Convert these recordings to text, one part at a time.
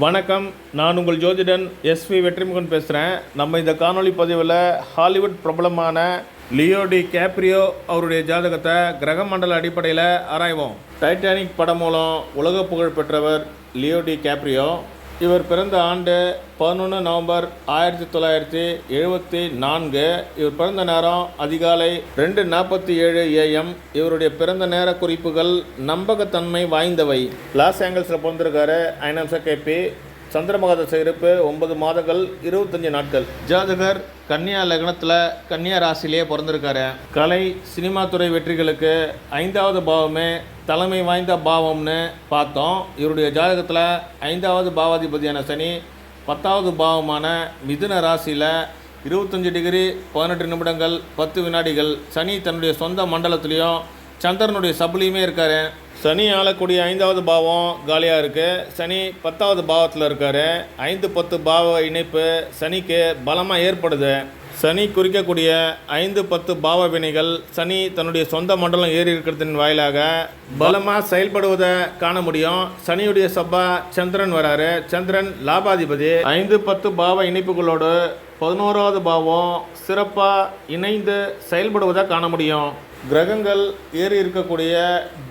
வணக்கம். நான் உங்கள் ஜோதிடன் எஸ்வி வெற்றிமுகன் பேசுகிறேன். நம்ம இந்த காணொளி பதிவில் ஹாலிவுட் பிரபலமான லியோ டி கேப்ரியோ அவருடைய ஜாதகத்தை கிரக மண்டல அடிப்படையில் ஆராய்வோம். டைட்டானிக் படம் மூலம் உலக புகழ் பெற்றவர் லியோ டி கேப்ரியோ. இவர் பிறந்த ஆண்டு 11 நவம்பர் 1974. இவர் பிறந்த நேரம் அதிகாலை 2:47 AM. இவருடைய பிறந்த நேர குறிப்புகள் நம்பகத்தன்மை வாய்ந்தவை. லாஸ் ஏஞ்சல்ஸில் பிறந்திருக்காரு. ஐநாம்ச கேபி. சந்திரமகத இருப்பு 9 மாதங்கள் 25 நாட்கள். ஜாதகர் கன்னியா லக்னத்தில் கன்னியா ராசிலேயே பிறந்திருக்காரு. கலை சினிமா துறை வெற்றிகளுக்கு 5வது பாவமே தலைமை வாய்ந்த பாவம்னு பார்த்தோம். இவருடைய ஜாதகத்தில் 5வது பாவாதிபதியான சனி 10வது பாவமான மிதுன ராசியில் 25 டிகிரி 18 நிமிடங்கள் 10 வினாடிகள். சனி தன்னுடைய சொந்த மண்டலத்துலேயும் சந்திரனுடைய சபுலையுமே இருக்கார். சனி ஆளக்கூடிய 5வது பாவம் காலியாக இருக்குது. சனி 10வது பாவத்தில் இருக்கார். 5-10 பாவ இணைப்பு சனிக்கு பலமாக ஏற்படுது. சனி குறிக்கக்கூடிய 5-10 பாவ வினைகள் சனி தன்னுடைய சொந்த மண்டலம் ஏறி இருக்கிறதின் வாயிலாக பலமாக செயல்படுவதை காண முடியும். சனியுடைய சப்பா சந்திரன் வராரு. சந்திரன் லாபாதிபதி. 5-10 பாவ இணைப்புகளோடு 11வது பாவம் சிறப்பாக இணைந்து செயல்படுவதை காண முடியும். கிரகங்கள் ஏறி இருக்கக்கூடிய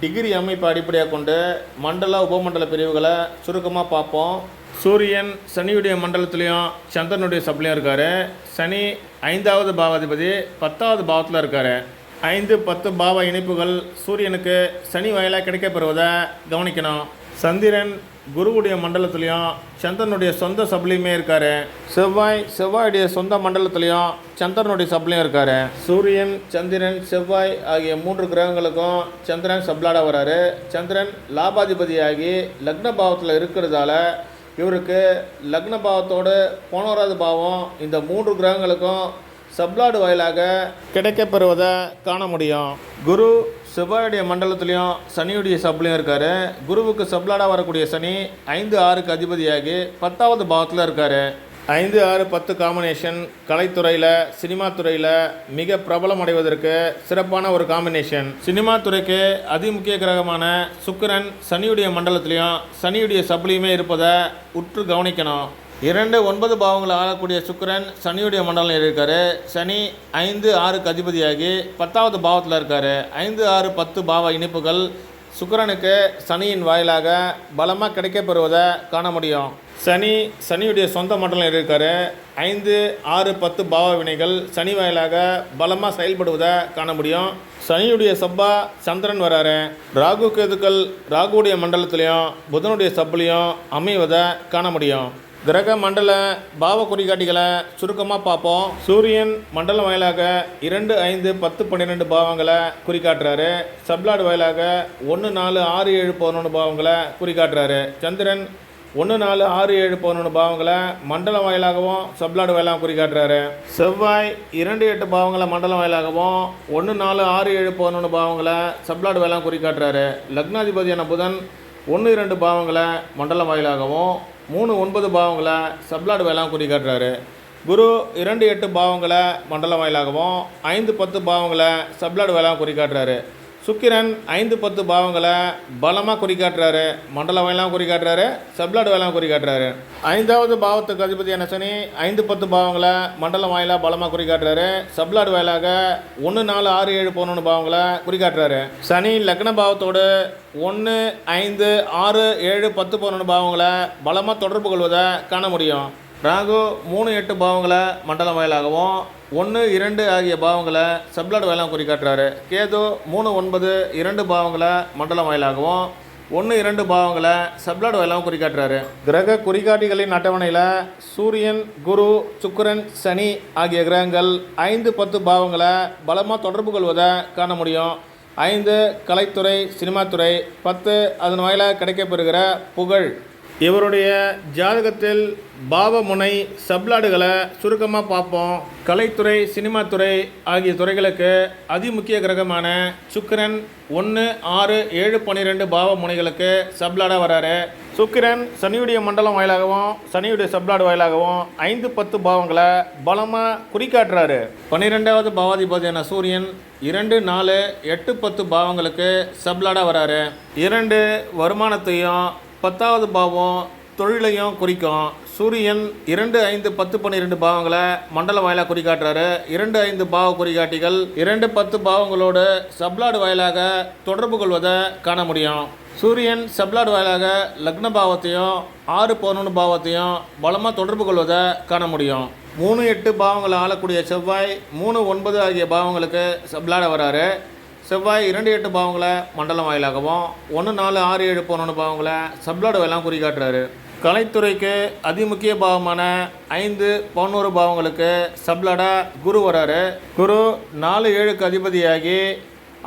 டிகிரி அமைப்பை அடிப்படையாக கொண்டு மண்டல உபமண்டல பிரிவுகளை சுருக்கமாக பார்ப்போம். சூரியன் சனியுடைய மண்டலத்துலேயும் சந்திரனுடைய சப்லையும் இருக்கார். சனி 5வது பாவாதிபதி 10வது பாவத்தில் இருக்கார். 5-10 பாவ இணைப்புகள் சூரியனுக்கு சனி வாயிலாக கிடைக்கப்பெறுவதை கவனிக்கணும். சந்திரன் குருவுடைய மண்டலத்துலேயும் சந்திரனுடைய சொந்த சப்லையுமே இருக்கார். செவ்வாயுடைய சொந்த மண்டலத்துலேயும் சந்திரனுடைய சப்லையும் இருக்கார். சூரியன் சந்திரன் செவ்வாய் ஆகிய 3 கிரகங்களுக்கும் சந்திரன் சப்ளாடாக வராரு. சந்திரன் லாபாதிபதியாகி லக்ன பாவத்தில் இருக்கிறதால இவருக்கு லக்ன பாவத்தோடு 11வது பாவம் இந்த 3 கிரகங்களுக்கும் சப்ளாடு வாயிலாக கிடைக்கப்பெறுவதை காண முடியும். குரு செவ்வாயுடைய மண்டலத்துலேயும் சனியுடைய சப்லையும் இருக்கார். குருவுக்கு சப்ளாடாக வரக்கூடிய சனி 5-6க்கு அதிபதியாகி 10வது பாவத்தில் இருக்கார். 5-6-10 காம்பினேஷன் கலைத்துறையில் சினிமா துறையில் மிக பிரபலம் அடைவதற்கு சிறப்பான ஒரு காம்பினேஷன். சினிமா துறைக்கு அதிமுக்கிய கிரகமான சுக்கிரன் சனியுடைய மண்டலத்திலையும் சனியுடைய சப்லையுமே இருப்பதை உற்று கவனிக்கணும். 2-9 பாவங்களை ஆளக்கூடிய சுக்கிரன் சனியுடைய மண்டலம் இருக்கார். சனி 5-6க்கு அதிபதியாகி 10வது பாவத்தில் இருக்கார். 5-6-10 பாவ இணைப்புகள் சுக்கிரனுக்கு சனியின் வாயிலாக பலமாக கிடைக்கப்பெறுவதை காண முடியும். சனியுடைய சொந்த மண்டலம் இருக்கார். 5-6-10 பாவ வினைகள் சனி வாயிலாக பலமாக செயல்படுவதை காண முடியும். சனியுடைய சப்பா சந்திரன் வராரு. ராகு கேதுக்கள் ராகுடைய மண்டலத்திலையும் புதனுடைய சப்புலையும் அமைவதை காண முடியும். கிரக மண்டல பாவ குறிகாட்டிகளை சுருக்கமாக பார்ப்போம். சூரியன் மண்டலம் வாயிலாக 2, 5, 10, 12 பாவங்களை குறிக்காட்டுறாரு. சப்ளாடு வாயிலாக 1, 4, 6, 7, 11 பாவங்களை குறிக்காட்டுறாரு. சந்திரன் 1, 4, 6, 7, 11 பாவங்களை மண்டலம் வாயிலாகவும் சப்ளாடு வாயிலாகவும் குறிக்காட்டுறாரு. செவ்வாய் 2, 8 பாவங்களை மண்டலம் வாயிலாகவும் 1, 4, 6, 7, 11 பாவங்களை சப்ளாடு வாயிலாகவும் குறிக்காட்டுறாரு. லக்னாதிபதியான புதன் 1, 2 பாவங்களை மண்டலம் வாயிலாகவும் 3, 9 பாவங்களை சப்ளாடு வாயிலாகவும் குறிக்காட்டுறாரு. குரு 2, 8 பாவங்களை மண்டலம் வாயிலாகவும் 5, 10 பாவங்களை சப்ளாடு வாயிலாகவும் குறிக்காட்டுறாரு. சுக்கிரன் 5, 10 பாவங்களை பலமாக குறிக்காட்டுறாரு. மண்டல வாயிலாகவும் குறிக்காட்டுறாரு. சப்ளாடு வாயிலாகவும் குறிக்காட்டுறாரு. 5வது பாவத்துக்கு அதிபதியான சனி 5, 10 பாவங்களை மண்டலம் வாயிலாக பலமாக குறிக்காட்டுறாரு. சப்ளாடு வாயிலாக 1, 4, 6, 7, 11 பாவங்களை குறிக்காட்டுறாரு. சனி லக்ன பாவத்தோடு 1, 5, 6, 7, 10, 11 பாவங்களை பலமாக தொடர்பு கொள்வதை காண முடியும். ராகு 3, 8 பாவங்களை மண்டலம் வாயிலாகவும் 1, 2 ஆகிய பாவங்களை சப்ளாடு வாயிலாகவும் குறிக்காட்டுறாரு. கேது 3, 9, 2 பாவங்களை மண்டலம் வாயிலாகவும் 1, 2 பாவங்களை சப்ளாடு வாயிலாகவும் குறிக்காட்டுறாரு. கிரக குறிகாட்டிகளின் அட்டவணையில் சூரியன் குரு சுக்கிரன் சனி ஆகிய கிரகங்கள் 5, 10 பாவங்களை பலமாக தொடர்பு கொள்வதை காண முடியும். 5 கலைத்துறை சினிமாத்துறை, 10 அதன் வாயிலாக கிடைக்கப்பெறுகிற புகழ். இவருடைய ஜாதகத்தில் பாவமுனை சப்ளாடுகளை சுருக்கமாக பார்ப்போம். கலைத்துறை சினிமாத்துறை ஆகிய துறைகளுக்கு அதிமுக்கிய கிரகமான சுக்கிரன் 1, 6, 7, 12 பாவ முனைகளுக்கு சப்ளாடாக வராரு. சுக்கிரன் சனியுடைய மண்டலம் வாயிலாகவும் சனியுடைய சப்ளாடு வாயிலாகவும் 5, 10 பாவங்களை பலமாக குறிக்காட்டுறாரு. 12வது பாவாதிபதியான சூரியன் 2, 4, 8, 10 பாவங்களுக்கு சப்ளாடாக வராரு. 2 வருமானத்தையும் 10வது பாவம் தொழிலையும் குறிக்கும். சூரியன் 2, 5, 10, 12 பாவங்களை மண்டல வாயிலாக குறிக்காட்டுறாரு. 2, 5 பாவ குறிகாட்டிகள் 2, 10 பாவங்களோடு சப்ளாடு வாயிலாக தொடர்பு கொள்வதை காண முடியும். சூரியன் சப்ளாடு வாயிலாக லக்ன பாவத்தையும் 6, 11 பாவத்தையும் பலமாக தொடர்பு கொள்வதை காண முடியும். 3, 8 பாவங்களை ஆளக்கூடிய செவ்வாய் 3, 9 ஆகிய பாவங்களுக்கு சப்ளாட வராரு. செவ்வாய் 2, 8 பாவங்களை மண்டலம் வாயிலாகவும் 1, 4, 6, 7, 11 பாவங்களை சப்ளாடு வாயிலாக குறிக்காட்டுறாரு. கலைத்துறைக்கு அதிமுக்கிய பாவமான 5, 11 பாவங்களுக்கு சப்ளாட குரு வராரு. குரு 4, 7க்கு அதிபதியாகி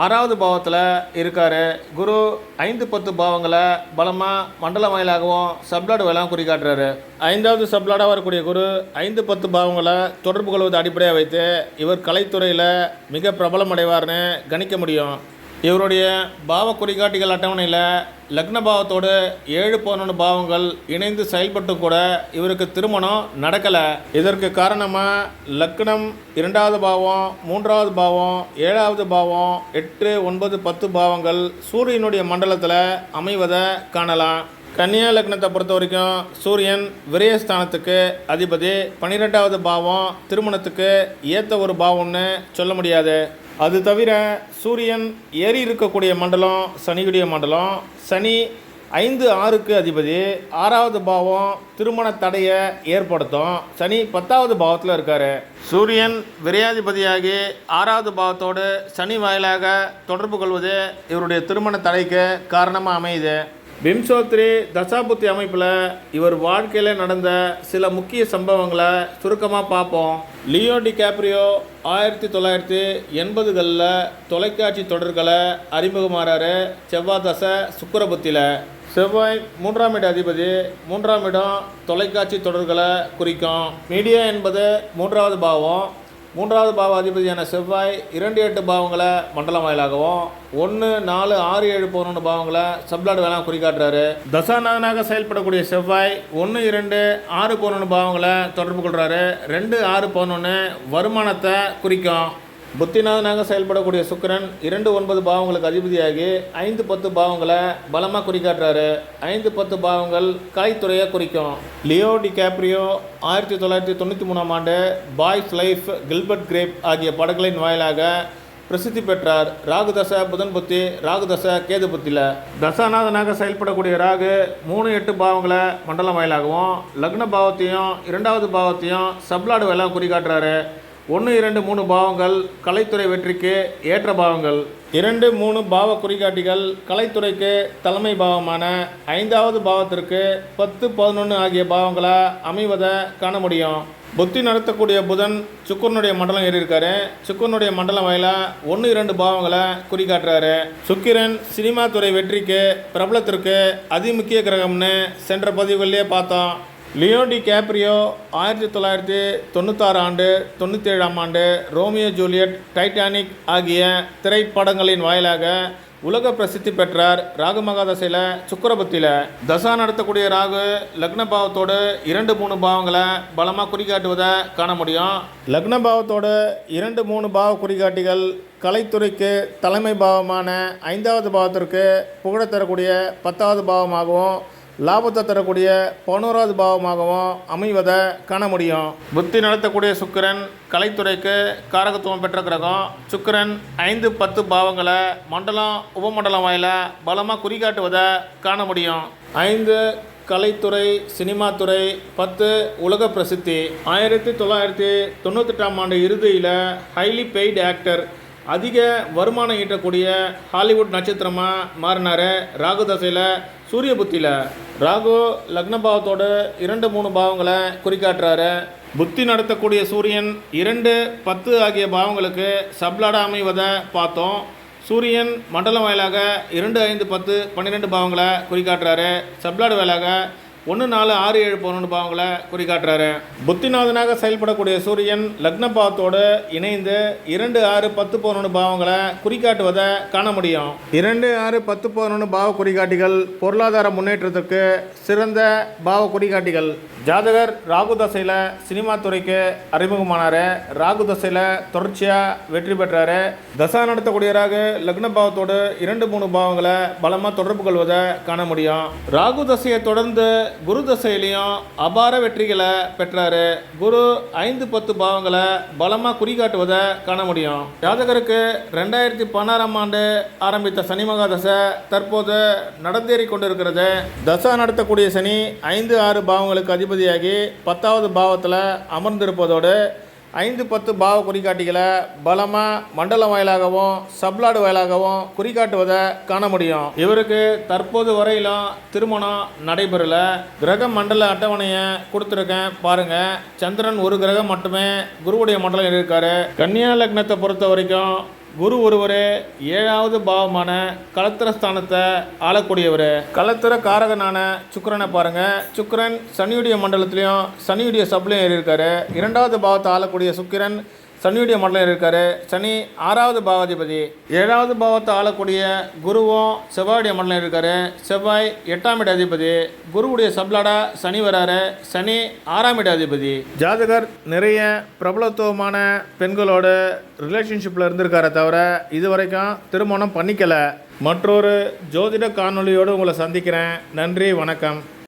6வது பாவத்தில் இருக்கார். குரு 5, 10 பாவங்களை பலமாக மண்டல வாயிலாகவும் சப்ளாடு வாயிலாகவும் குறிக்காட்டுறாரு. 5வது சப்ளாடாக வரக்கூடிய குரு 5, 10 பாவங்களை தொடர்பு கொள்வதை அடிப்படையாக வைத்து இவர் கலைத்துறையில் மிக பிரபலமடைவார்னு கணிக்க முடியும். இவருடைய பாவ குறிகாட்டிகள் அட்டவணையில் லக்ன பாவத்தோடு 7, 11 பாவங்கள் இணைந்து செயல்பட்டு கூட இவருக்கு திருமணம் நடக்கலை. இதற்கு காரணமாக லக்னம் 2வது பாவம், 3வது பாவம், 7வது பாவம், 8, 9, 10 பாவங்கள் சூரியனுடைய மண்டலத்தில் அமைவதை காணலாம். கன்னியா லக்னத்தை பொறுத்த வரைக்கும் சூரியன் விரயஸ்தானத்துக்கு அதிபதி. 12வது பாவம் திருமணத்துக்கு ஏற்ற ஒரு பாவம்னு சொல்ல முடியாது. அது தவிர சூரியன் ஏறி இருக்கக்கூடிய மண்டலம் சனியுடைய மண்டலம். சனி 5, 6க்கு அதிபதி. 6வது பாவம் திருமண தடையை ஏற்படுத்தும். சனி 10வது பாவத்தில் இருக்கார். சூரியன் விரையாதிபதியாகி 6வது பாவத்தோடு சனி வாயிலாக தொடர்பு கொள்வது இவருடைய திருமண தடைக்கு காரணமாக அமையுது. பிம்சோத்ரி தசாபுத்தி அமைப்பில் இவர் வாழ்க்கையில் நடந்த சில முக்கிய சம்பவங்களை சுருக்கமாக பார்ப்போம். லியோ டிகாப்ரியோ 1980களில் தொலைக்காட்சி தொடர்களை அறிமுகமாறாரு. செவ்வாய் தசை சுக்கிரபுத்தியில். செவ்வாய் 3ஆம் இட அதிபதி. 3ஆம் இடம் தொலைக்காட்சி தொடர்களை குறிக்கும். மீடியா என்பது 3வது பாவம். 3வது பாவ அதிபதியான செவ்வாய் 2, 8 பாவங்களை மண்டலம் வாயிலாகவும் 1, 4, 6, 7, 11 பாவங்களை சப்ளாடு வாயிலாக குறிக்காட்டுறாரு. தசாநாதனாக செயல்படக்கூடிய செவ்வாய் 1, 2, 6, 11 பாவங்களை தொடர்பு கொள்கிறாரு. 2, 6, 11 வருமானத்தை குறிக்கும். புத்திநாதனாக செயல்படக்கூடிய சுக்கிரன் 2, 9 பாவங்களுக்கு அதிபதியாகி 5, 10 பாவங்களை பலமாக குறிக்காட்டுறாரு. 5, 10 பாவங்கள் கலைத்துறையை குறிக்கும். லியோ டிகாப்ரியோ 1993ஆம் ஆண்டு பாய்ஸ் லைஃப், கில்பர்ட் கிரேப் ஆகிய படங்களின் வாயிலாக பிரசித்தி பெற்றார். ராகு தசை புதன் புத்தி, ராகு தசை கேது புத்தியில். தசாநாதனாக செயல்படக்கூடிய ராகு 3, 8 பாவங்களை மண்டலம் வாயிலாகவும் லக்ன பாவத்தையும் 2வது பாவத்தையும் சப்ளாடு வாயிலாக குறிக்காட்டுறாரு. 1, 2, 3 பாவங்கள் கலைத்துறை வெற்றிக்கு ஏற்ற பாவங்கள். 2, 3 பாவ குறிகாட்டிகள் கலைத்துறைக்கு தலைமை பாவமான 5வது பாவத்திற்கு 10, 11 ஆகிய பாவங்களை அமைவதை காண முடியும். புத்தி நடத்தக்கூடிய புதன் சுக்கிரனுடைய மண்டலம் ஏறியிருக்காரு. சுக்கிரனுடைய மண்டலம் வாயிலாக 1, 2 பாவங்களை குறிக்காட்டுறாரு. சுக்கிரன் சினிமா துறை வெற்றிக்கு பிரபலத்திற்கு அதிமுக்கிய கிரகம்னு சென்ற பதிவுகளிலே பார்த்தோம். லியோ டிகாப்ரியோ 1996 ஆண்டு, 97ஆம் ஆண்டு ரோமியோ ஜூலியட், டைட்டானிக் ஆகிய திரைப்படங்களின் வாயிலாக உலக பிரசித்தி பெற்றார். ராகு மகாதசையில் சுக்கிரபுத்தியில். தசா நடத்தக்கூடிய ராகு லக்ன பாவத்தோடு 2, 3 பாவங்களை பலமாக குறிக்காட்டுவதை காண முடியும். லக்ன பாவத்தோடு 2, 3 பாவ குறிகாட்டிகள் கலைத்துறைக்கு தலைமை பாவமான 5வது பாவத்திற்கு புகழ தரக்கூடிய 10வது பாவமாகவும் லாபத்தை தரக்கூடிய 11வது பாவமாகவும் அமைவதை காண முடியும். புத்தி நடத்தக்கூடிய சுக்கிரன் கலைத்துறைக்கு காரகத்துவம் பெற்ற கிரகம். சுக்கிரன் 5, 10 பாவங்களை மண்டலம் உபமண்டலம் வாயில பலமாக குறிகாட்டுவதை காண முடியும். 5 கலைத்துறை, சினிமா துறை. 10 உலக பிரசித்தி. 1998ஆம் ஆண்டு இறுதியில் ஹைலி பெய்டு ஆக்டர், அதிக வருமானம் ஈட்டக்கூடிய ஹாலிவுட் நட்சத்திரமாக மாறினார். ராகு தசையில் சூரிய புத்தியில். ராகு லக்ன பாவத்தோடு 2, 3 பாவங்களை குறிக்காட்டுறாரு. புத்தி நடத்தக்கூடிய சூரியன் 2, 10 ஆகிய பாவங்களுக்கு சப்ளாட அமைவதை பார்த்தோம். சூரியன் மண்டலம் வாயிலாக 2, 5, 10, 12 பாவங்களை குறிக்காட்டுறாரு. சப்ளாடு வாயிலாக 1, 4, 6, 7, 11 பாவங்களை குறிக்காட்டுறாரு. புத்திநாதனாக செயல்படக்கூடிய சூரியன் லக்ன பாவத்தோடு இணைந்து 2, 6, 10, 11 பாவங்களை குறிக்காட்டுவதை காண முடியும். 2, 6, 10, 11 பாவ குறிகாட்டிகள் பொருளாதார முன்னேற்றத்திற்கு சிறந்த பாவ குறிகாட்டிகள். ஜாதகர் ராகு தசையில் சினிமா துறைக்கு அறிமுகமானார். ராகு தசையில் தொடர்ச்சியாக வெற்றி பெற்றார். தசா நடத்தக்கூடிய ராகு லக்ன பாவத்தோடு 2, 3 பாவங்களை பலமாக தொடர்பு கொள்வதை காண முடியும். ராகு தசையை தொடர்ந்து குரு தசையிலையும் அபார வெற்றிகளை பெற்றாரு. குரு 5-10 பாவங்களை பலமாக குறிகாட்டுவதை காண முடியும். ஜாதகருக்கு 2016ஆம் ஆண்டு ஆரம்பித்த சனி மகா தசை தற்போது நடந்தேறி கொண்டிருக்கிறது. தசா நடத்தக்கூடிய சனி 5-6 பாவங்களுக்கு அதிபதியாகி 10வது பாவத்தில் அமர்ந்திருப்பதோடு 5-10 பாவ குறிகாட்டிகளை பலமாக மண்டலம் வாயிலாகவும் சப்ளாடு வாயிலாகவும் குறிகாட்டுவதை காண முடியும். இவருக்கு தற்போது வரையிலும் திருமணம் நடைபெறல. கிரக மண்டல அட்டவணையை கொடுத்துருக்கேன் பாருங்க. சந்திரன் ஒரு கிரகம் மட்டுமே குருவுடைய மண்டலம் இருக்காரு. கன்னியா லக்னத்தை பொறுத்த வரைக்கும் குரு ஒருவர் 7வது பாவமான களத்திர ஸ்தானத்தை ஆளக்கூடியவர். களத்திர காரகனான சுக்கிரனை பாருங்க. சுக்கிரன் சனியுடைய மண்டலத்திலையும் சனியுடைய சப்ளையும் இருக்காரு. 2வது பாவத்தை ஆளக்கூடிய சுக்கிரன் சனியுடைய மண்டலம் இருக்காரு. சனி 6வது பாவாதிபதி. 7வது பாவத்தை ஆளக்கூடிய குருவும் செவ்வாயுடைய மண்டலம் இருக்காரு. செவ்வாய் 8ஆம் இட அதிபதி. குருவுடைய சப்ளாடா சனி வராரு. சனி 6ஆம் இட அதிபதி. ஜாதகர் நிறைய பிரபலத்துவமான பெண்களோட ரிலேஷன்ஷிப்பில் இருந்திருக்காரே தவிர இது வரைக்கும் திருமணம் பண்ணிக்கல. மற்றொரு ஜோதிட காணொளியோடு உங்களை சந்திக்கிறேன். நன்றி, வணக்கம்.